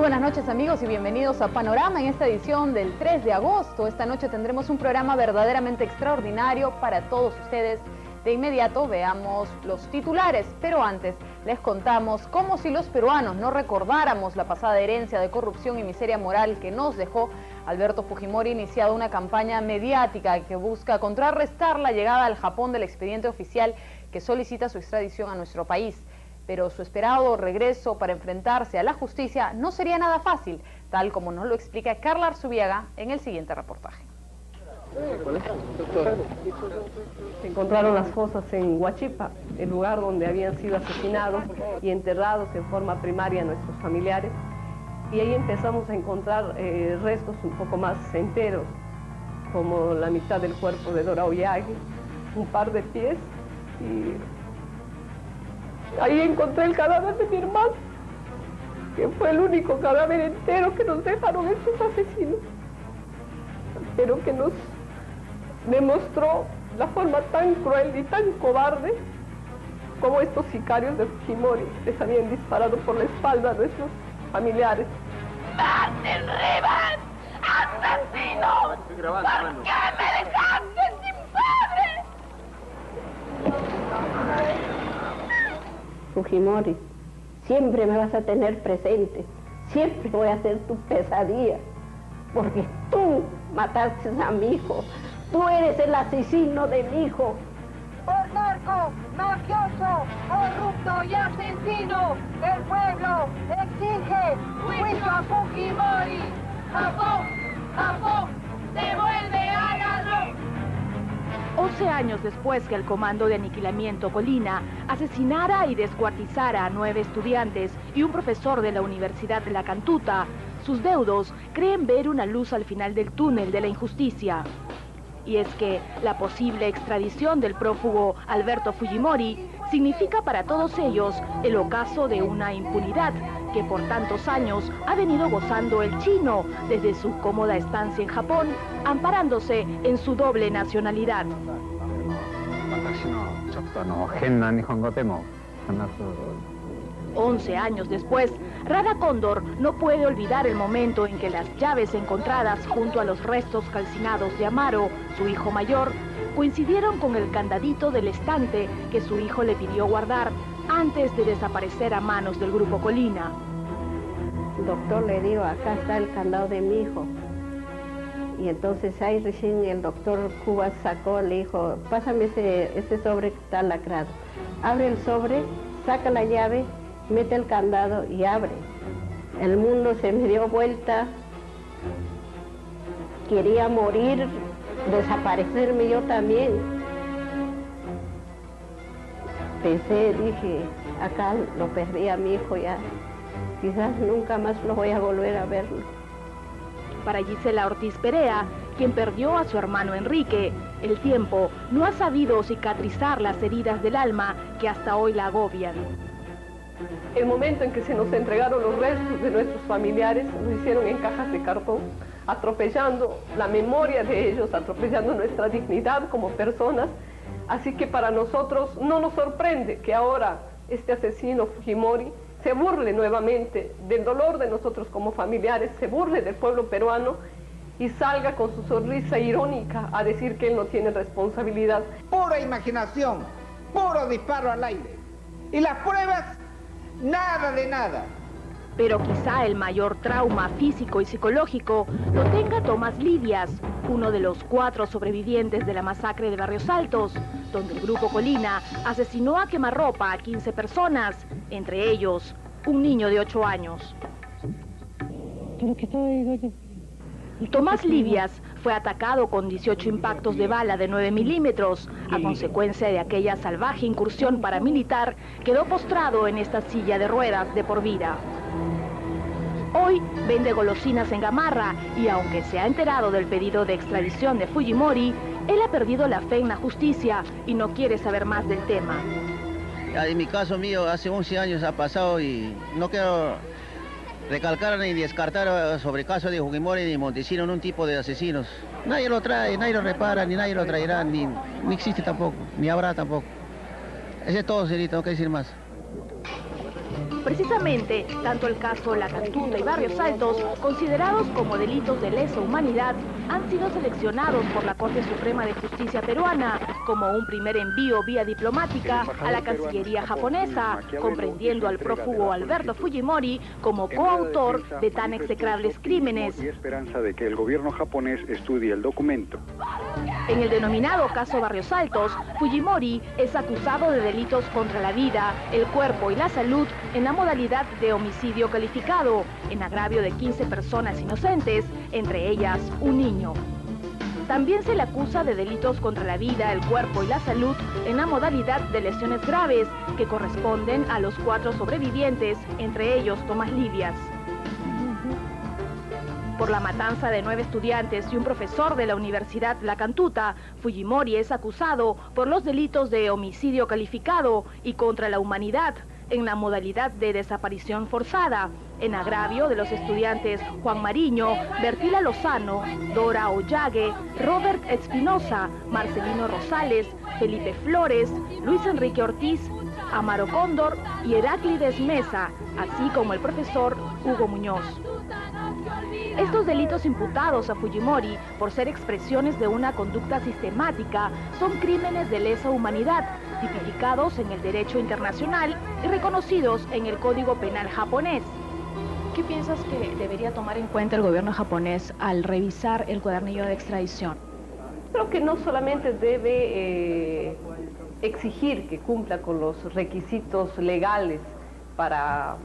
buenas noches amigos y bienvenidos a Panorama en esta edición del 3 de agosto. Esta noche tendremos un programa verdaderamente extraordinario para todos ustedes. De inmediato veamos los titulares, pero antes les contamos como si los peruanos no recordáramos la pasada herencia de corrupción y miseria moral que nos dejó Alberto Fujimori. Iniciado una campaña mediática que busca contrarrestar la llegada al Japón del expediente oficial que solicita su extradición a nuestro país. Pero su esperado regreso para enfrentarse a la justicia no sería nada fácil, tal como nos lo explica Carla Arzubiaga en el siguiente reportaje. Se encontraron las fosas en Huachipa, el lugar donde habían sido asesinados y enterrados en forma primaria nuestros familiares, y ahí empezamos a encontrar restos un poco más enteros, como la mitad del cuerpo de Dora Oyagui, un par de pies, y ahí encontré el cadáver de mi hermano, que fue el único cadáver entero que nos dejaron estos asesinos, pero que nos demostró la forma tan cruel y tan cobarde como estos sicarios de Fujimori les habían disparado por la espalda a nuestros familiares. ¡Martín Rivas! ¡Asesinos! ¿Por qué me dejaste sin padre? Fujimori, siempre me vas a tener presente, siempre voy a ser tu pesadilla, porque tú mataste a mi hijo, tú eres el asesino de mi hijo. Por narco, mafioso, corrupto y asesino, el pueblo exige juicio a Fujimori. ¡Japón! ¡Japón! ¡Devuelve a Ladrón! 11 años después que el Comando de Aniquilamiento Colina asesinara y descuartizara a 9 estudiantes y un profesor de la Universidad de La Cantuta, sus deudos creen ver una luz al final del túnel de la injusticia. Y es que la posible extradición del prófugo Alberto Fujimori significa para todos ellos el ocaso de una impunidad que por tantos años ha venido gozando el chino desde su cómoda estancia en Japón, amparándose en su doble nacionalidad. 11 años después, Rada Cóndor no puede olvidar el momento en que las llaves encontradas junto a los restos calcinados de Amaro, su hijo mayor, coincidieron con el candadito del estante que su hijo le pidió guardar antes de desaparecer a manos del Grupo Colina. Doctor, le digo, acá está el candado de mi hijo. Y entonces ahí recién el doctor Cuba sacó, le dijo, pásame ese sobre que está lacrado. Abre el sobre, saca la llave, mete el candado y abre. El mundo se me dio vuelta, quería morir, desaparecerme yo también. Pensé, dije, acá lo perdí a mi hijo ya, quizás nunca más lo voy a volver a verlo. Para Gisela Ortiz Perea, quien perdió a su hermano Enrique, el tiempo no ha sabido cicatrizar las heridas del alma que hasta hoy la agobian. El momento en que se nos entregaron los restos de nuestros familiares, nos hicieron en cajas de cartón, atropellando la memoria de ellos, atropellando nuestra dignidad como personas. Así que para nosotros no nos sorprende que ahora este asesino Fujimori se burle nuevamente del dolor de nosotros como familiares, se burle del pueblo peruano y salga con su sonrisa irónica a decir que él no tiene responsabilidad. Pura imaginación, puro disparo al aire. Y las pruebas, nada de nada. Pero quizá el mayor trauma físico y psicológico lo tenga Tomás Lidias, uno de los 4 sobrevivientes de la masacre de Barrios Altos, donde el Grupo Colina asesinó a quemarropa a 15 personas, entre ellos un niño de 8 años. Tomás Lidias fue atacado con 18 impactos de bala de 9 milímetros. A consecuencia de aquella salvaje incursión paramilitar, quedó postrado en esta silla de ruedas de por vida. Hoy vende golosinas en Gamarra y aunque se ha enterado del pedido de extradición de Fujimori, él ha perdido la fe en la justicia y no quiere saber más del tema. En mi caso mío, hace 11 años ha pasado y no quiero recalcar ni descartar sobre el caso de Fujimori ni Montesino, un tipo de asesinos. Nadie lo trae, nadie lo repara, ni nadie lo traerá, ni existe tampoco, ni habrá tampoco. Ese es todo, señorita, no hay que decir más. Precisamente, tanto el caso La Cantuta y Barrios Altos, considerados como delitos de lesa humanidad, han sido seleccionados por la Corte Suprema de Justicia peruana como un primer envío vía diplomática a la Cancillería japonesa, comprendiendo al prófugo Alberto Fujimori como coautor de tan execrables crímenes. Y esperanza de que el gobierno japonés estudie el documento. En el denominado caso Barrios Altos, Fujimori es acusado de delitos contra la vida, el cuerpo y la salud en la modalidad de homicidio calificado, en agravio de 15 personas inocentes, entre ellas un niño. También se le acusa de delitos contra la vida, el cuerpo y la salud en la modalidad de lesiones graves, que corresponden a los 4 sobrevivientes, entre ellos Tomás Livias. Por la matanza de 9 estudiantes y un profesor de la Universidad La Cantuta, Fujimori es acusado por los delitos de homicidio calificado y contra la humanidad, en la modalidad de desaparición forzada, en agravio de los estudiantes Juan Mariño, Bertila Lozano, Dora Ollague, Robert Espinosa, Marcelino Rosales, Felipe Flores, Luis Enrique Ortiz, Amaro Cóndor y Heráclides Mesa, así como el profesor Hugo Muñoz. Estos delitos imputados a Fujimori por ser expresiones de una conducta sistemática son crímenes de lesa humanidad, tipificados en el derecho internacional y reconocidos en el Código Penal japonés. ¿Qué piensas que debería tomar en cuenta el gobierno japonés al revisar el cuadernillo de extradición? Creo que no solamente debe exigir que cumpla con los requisitos legales para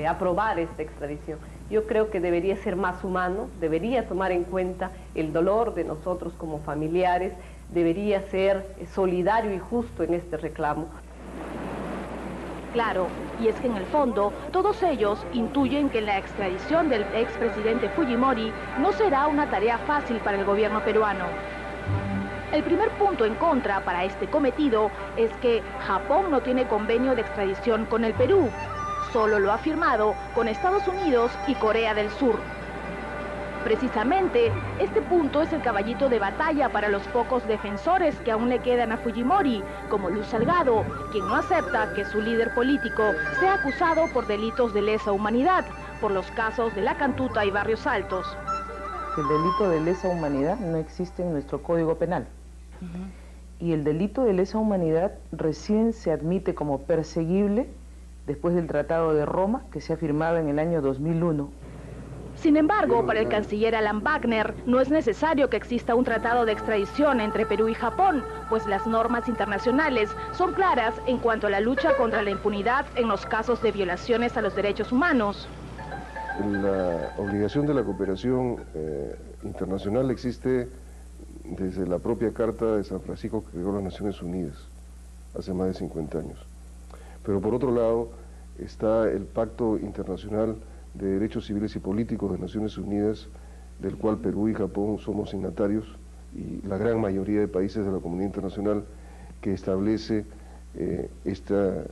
aprobar esta extradición. Yo creo que debería ser más humano, debería tomar en cuenta el dolor de nosotros como familiares, debería ser solidario y justo en este reclamo. Claro, y es que en el fondo, todos ellos intuyen que la extradición del expresidente Fujimori no será una tarea fácil para el gobierno peruano. El primer punto en contra para este cometido es que Japón no tiene convenio de extradición con el Perú, solo lo ha firmado con Estados Unidos y Corea del Sur. Precisamente, este punto es el caballito de batalla para los pocos defensores que aún le quedan a Fujimori, como Luz Salgado, quien no acepta que su líder político sea acusado por delitos de lesa humanidad, por los casos de La Cantuta y Barrios Altos. El delito de lesa humanidad no existe en nuestro Código Penal. Y el delito de lesa humanidad recién se admite como perseguible después del Tratado de Roma, que se ha firmado en el año 2001. Sin embargo, para el canciller Alan Wagner, no es necesario que exista un tratado de extradición entre Perú y Japón, pues las normas internacionales son claras en cuanto a la lucha contra la impunidad en los casos de violaciones a los derechos humanos. La obligación de la cooperación internacional existe desde la propia Carta de San Francisco que creó las Naciones Unidas, hace más de 50 años. Pero por otro lado está el Pacto Internacional de Derechos Civiles y Políticos de Naciones Unidas, del cual Perú y Japón somos signatarios, y la gran mayoría de países de la comunidad internacional, que establece esta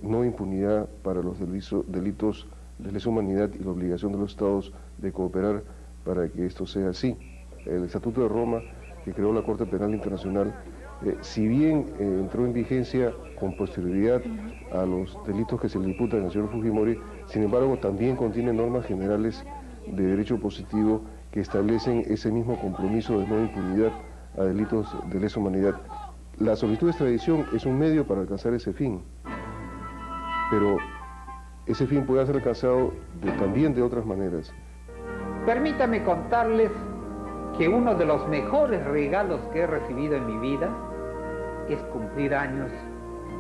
no impunidad para los delitos de lesa humanidad y la obligación de los Estados de cooperar para que esto sea así. El Estatuto de Roma, que creó la Corte Penal Internacional, si bien entró en vigencia con posterioridad a los delitos que se le imputan al señor Fujimori, sin embargo también contiene normas generales de derecho positivo que establecen ese mismo compromiso de no impunidad a delitos de lesa humanidad. La solicitud de extradición es un medio para alcanzar ese fin, pero ese fin puede ser alcanzado también de otras maneras. Permítame contarles que uno de los mejores regalos que he recibido en mi vida es cumplir años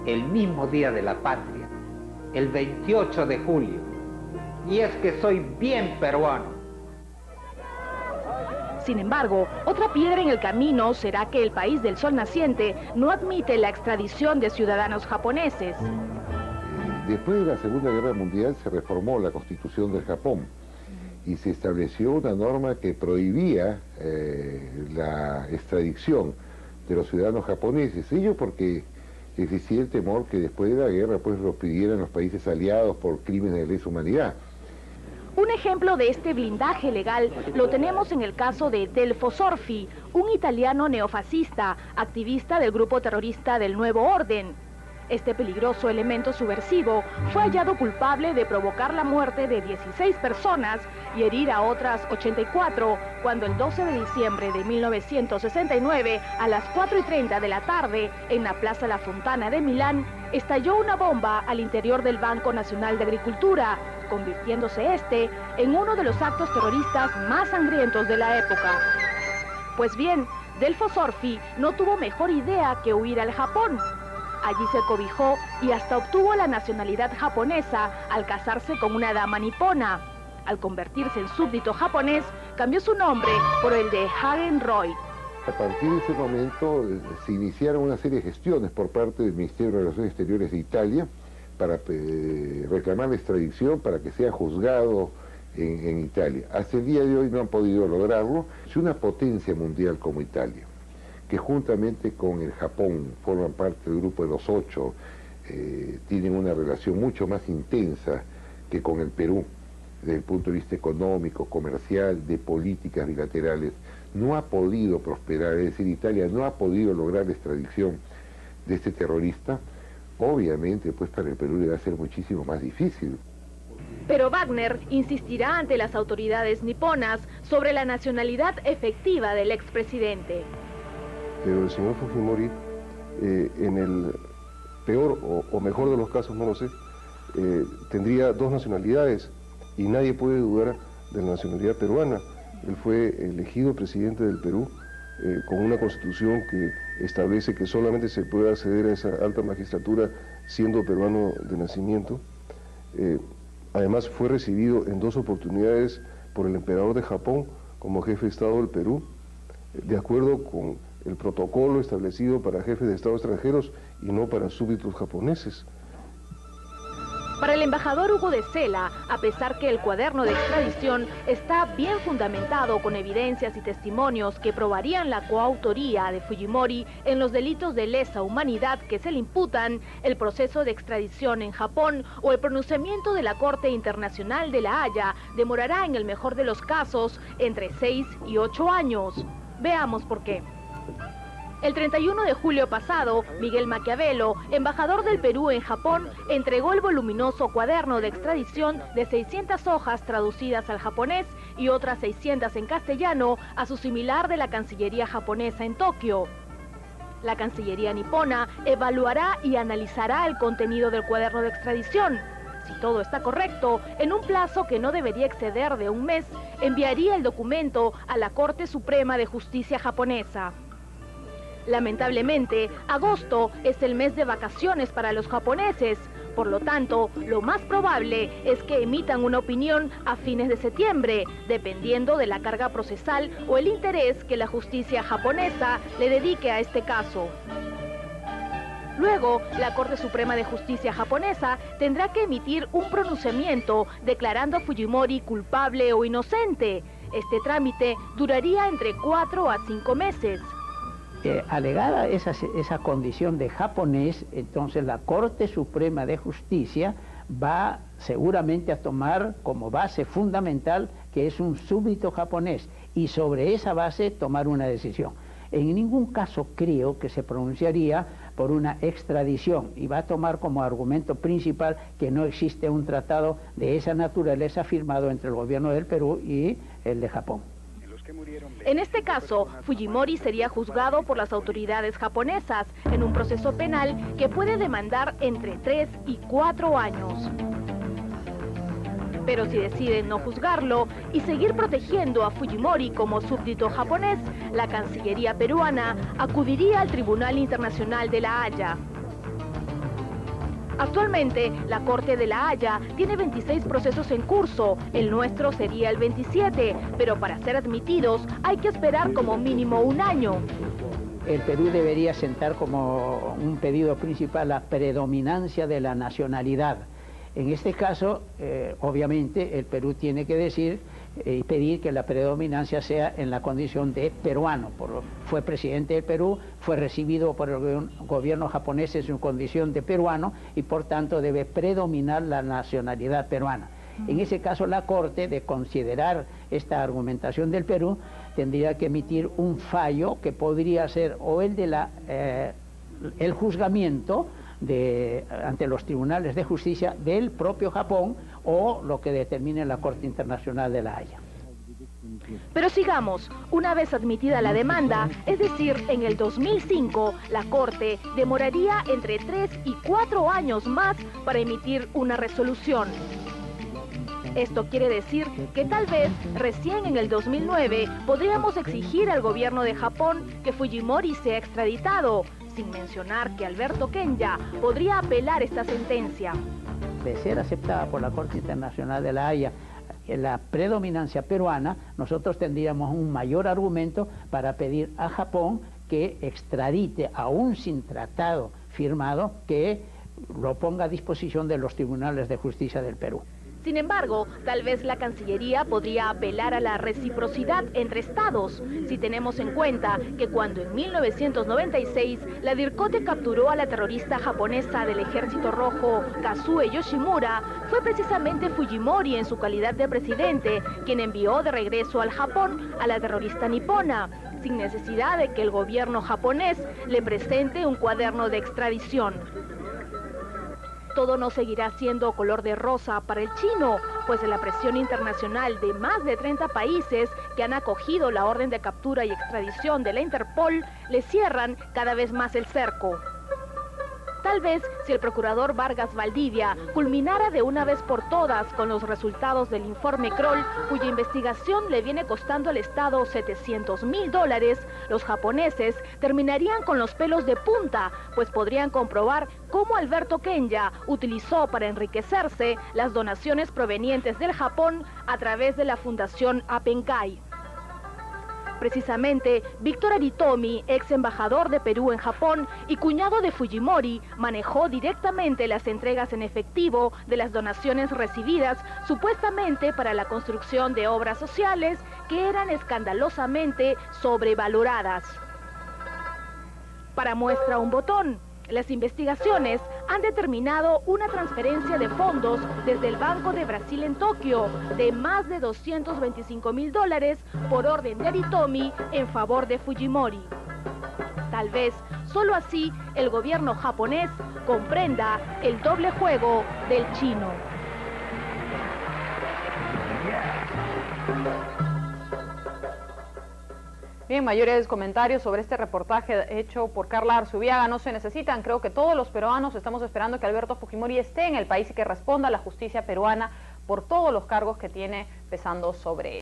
el mismo día de la patria, el 28 de julio. Y es que soy bien peruano. Sin embargo, otra piedra en el camino será que el país del sol naciente no admite la extradición de ciudadanos japoneses. Después de la Segunda Guerra Mundial se reformó la Constitución del Japón y se estableció una norma que prohibía la extradición de los ciudadanos japoneses, ello porque existía el temor que después de la guerra pues lo pidieran los países aliados por crímenes de lesa humanidad. Un ejemplo de este blindaje legal lo tenemos en el caso de Delfo Sorfi, un italiano neofascista, activista del grupo terrorista del Nuevo Orden. Este peligroso elemento subversivo fue hallado culpable de provocar la muerte de 16 personas y herir a otras 84 cuando el 12 de diciembre de 1969 a las 4:30 de la tarde en la Plaza La Fontana de Milán estalló una bomba al interior del Banco Nacional de Agricultura, convirtiéndose este en uno de los actos terroristas más sangrientos de la época. Pues bien, Delfo Sorfi no tuvo mejor idea que huir al Japón. Allí se cobijó y hasta obtuvo la nacionalidad japonesa al casarse con una dama nipona. Al convertirse en súbdito japonés, cambió su nombre por el de Hagen Roy. A partir de ese momento se iniciaron una serie de gestiones por parte del Ministerio de Relaciones Exteriores de Italia para reclamar la extradición para que sea juzgado en Italia. Hasta el día de hoy no han podido lograrlo. Es una potencia mundial como Italia, que juntamente con el Japón forman parte del grupo de los 8, tienen una relación mucho más intensa que con el Perú, desde el punto de vista económico, comercial, de políticas bilaterales, no ha podido prosperar, es decir, Italia no ha podido lograr la extradición de este terrorista. Obviamente, pues para el Perú le va a ser muchísimo más difícil. Pero Wagner insistirá ante las autoridades niponas sobre la nacionalidad efectiva del expresidente. Pero el señor Fujimori, en el peor o mejor de los casos, no lo sé, tendría 2 nacionalidades y nadie puede dudar de la nacionalidad peruana. Él fue elegido presidente del Perú con una constitución que establece que solamente se puede acceder a esa alta magistratura siendo peruano de nacimiento. Además fue recibido en 2 oportunidades por el emperador de Japón como jefe de Estado del Perú, de acuerdo con el protocolo establecido para jefes de Estado extranjeros y no para súbditos japoneses. Para el embajador Hugo de Sela, a pesar que el cuaderno de extradición está bien fundamentado con evidencias y testimonios que probarían la coautoría de Fujimori en los delitos de lesa humanidad que se le imputan, el proceso de extradición en Japón o el pronunciamiento de la Corte Internacional de La Haya demorará en el mejor de los casos entre 6 y 8 años. Veamos por qué. El 31 de julio pasado, Miguel Maquiavelo, embajador del Perú en Japón, entregó el voluminoso cuaderno de extradición de 600 hojas traducidas al japonés y otras 600 en castellano a su similar de la Cancillería japonesa en Tokio. La Cancillería nipona evaluará y analizará el contenido del cuaderno de extradición. Si todo está correcto, en un plazo que no debería exceder de 1 mes, enviaría el documento a la Corte Suprema de Justicia japonesa. Lamentablemente, agosto es el mes de vacaciones para los japoneses. Por lo tanto, lo más probable es que emitan una opinión a fines de septiembre, dependiendo de la carga procesal o el interés que la justicia japonesa le dedique a este caso. Luego, la Corte Suprema de Justicia japonesa tendrá que emitir un pronunciamiento declarando a Fujimori culpable o inocente. Este trámite duraría entre 4 a 5 meses. Alegada esa condición de japonés, entonces la Corte Suprema de Justicia va seguramente a tomar como base fundamental que es un súbdito japonés y sobre esa base tomar una decisión. En ningún caso creo que se pronunciaría por una extradición y va a tomar como argumento principal que no existe un tratado de esa naturaleza firmado entre el gobierno del Perú y el de Japón. En este caso, Fujimori sería juzgado por las autoridades japonesas en un proceso penal que puede demandar entre 3 y 4 años. Pero si deciden no juzgarlo y seguir protegiendo a Fujimori como súbdito japonés, la Cancillería peruana acudiría al Tribunal Internacional de La Haya. Actualmente, la Corte de La Haya tiene 26 procesos en curso, el nuestro sería el 27, pero para ser admitidos hay que esperar como mínimo 1 año. El Perú debería sentar como un pedido principal la predominancia de la nacionalidad. En este caso, obviamente, el Perú tiene que decir y pedir que la predominancia sea en la condición de peruano. Fue presidente del Perú, fue recibido por el gobierno japonés en su condición de peruano y por tanto debe predominar la nacionalidad peruana. En ese caso la Corte, de considerar esta argumentación del Perú, tendría que emitir un fallo que podría ser o el de el juzgamiento ante los tribunales de justicia del propio Japón o lo que determine la Corte Internacional de La Haya. Pero sigamos, una vez admitida la demanda, es decir, en el 2005, la Corte demoraría entre 3 y 4 años más para emitir una resolución. Esto quiere decir que tal vez recién en el 2009 podríamos exigir al gobierno de Japón que Fujimori sea extraditado, sin mencionar que Alberto Kenya podría apelar esta sentencia. De ser aceptada por la Corte Internacional de La Haya la predominancia peruana, nosotros tendríamos un mayor argumento para pedir a Japón que extradite, aún sin tratado firmado, que lo ponga a disposición de los tribunales de justicia del Perú. Sin embargo, tal vez la Cancillería podría apelar a la reciprocidad entre estados, si tenemos en cuenta que cuando en 1996 la DIRCOTE capturó a la terrorista japonesa del Ejército Rojo, Kazue Yoshimura, fue precisamente Fujimori en su calidad de presidente quien envió de regreso al Japón a la terrorista nipona, sin necesidad de que el gobierno japonés le presente un cuaderno de extradición. Todo no seguirá siendo color de rosa para el chino, pues la presión internacional de más de 30 países que han acogido la orden de captura y extradición de la Interpol le cierran cada vez más el cerco. Tal vez si el procurador Vargas Valdivia culminara de una vez por todas con los resultados del informe Kroll, cuya investigación le viene costando al Estado $700.000, los japoneses terminarían con los pelos de punta, pues podrían comprobar cómo Alberto Kenya utilizó para enriquecerse las donaciones provenientes del Japón a través de la Fundación Appenkai. Precisamente, Víctor Aritomi, ex embajador de Perú en Japón y cuñado de Fujimori, manejó directamente las entregas en efectivo de las donaciones recibidas supuestamente para la construcción de obras sociales que eran escandalosamente sobrevaloradas. Para muestra un botón, las investigaciones han determinado una transferencia de fondos desde el Banco de Brasil en Tokio de más de $225.000 por orden de Aritomi en favor de Fujimori. Tal vez solo así el gobierno japonés comprenda el doble juego del chino. Bien, mayores comentarios sobre este reportaje hecho por Carla Arzubiaga no se necesitan. Creo que todos los peruanos estamos esperando que Alberto Fujimori esté en el país y que responda a la justicia peruana por todos los cargos que tiene pesando sobre él.